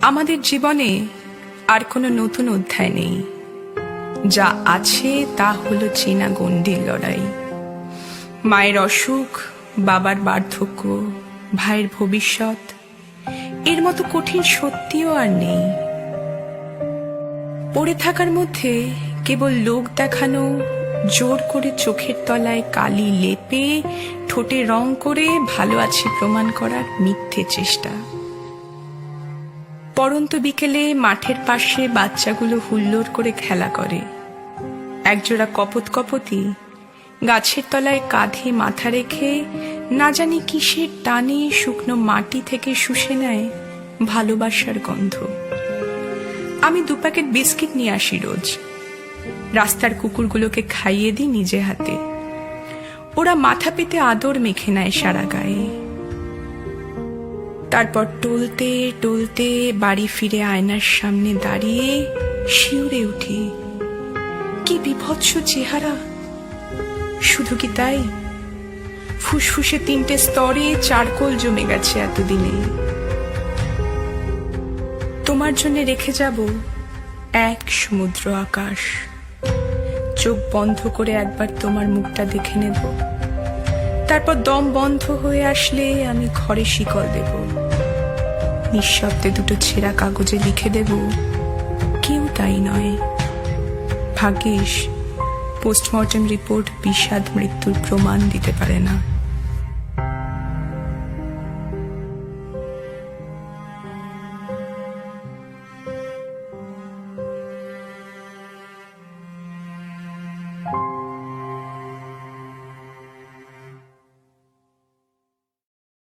আমাদের জীবনে আর কোনো নতুন অধ্যায় নেই। যা আছে তা হলো চীনা গণ্ডির লড়াই। মায়ের অসুখ, বাবার বার্ধক্য, ভাইয়ের ভবিষ্যৎ, এর মতো কঠিন সত্যিও আর নেই। পড়ে থাকার মধ্যে কেবল লোক দেখানো, জোর করে চোখের তলায় কালি লেপে ঠোঁটে রং করে ভালো আছি প্রমাণ করার মিথ্যে চেষ্টা। পড়ন্ত বিকেলে মাঠের পাশে বাচ্চাগুলো হুল্লোড় করে খেলা করে। একজোড়া কপত কপতি গাছের তলায় কাঁধে মাথা রেখে না জানি কিসের টানে শুকনো মাটি থেকে শুষে নেয় ভালোবাসার গন্ধ। আমি 2 প্যাকেট বিস্কিট নিয়ে আসি রোজ। রাস্তার কুকুরগুলোকে খাইয়ে দিই নিজে হাতে। ওরা মাথা পেতে আদর মেখে নেয় সারা গায়ে। তারপর টলতে টলতে বাড়ি ফিরে আয়নার সামনে দাঁড়িয়ে শিউরে উঠি। কি বিভৎস চেহারা! শুধু কি তাই, ফুসফুসে 3টে স্তরে চারকোল জমে গেছে এতদিনে। তোমার জন্য রেখে যাব এক সমুদ্র আকাশ। চোখ বন্ধ করে একবার তোমার মুখটা দেখে নেব। তারপর দম বন্ধ হয়ে আসলে আমি ঘরে শিকল দেব। নিঃশব্দে 2টো ছেঁড়া কাগজে লিখে দেব, কেউ তাই নয়। ভাগ্যিস পোস্টমর্টেম রিপোর্ট বিষাদ মৃত্যুর প্রমাণ দিতে পারে না।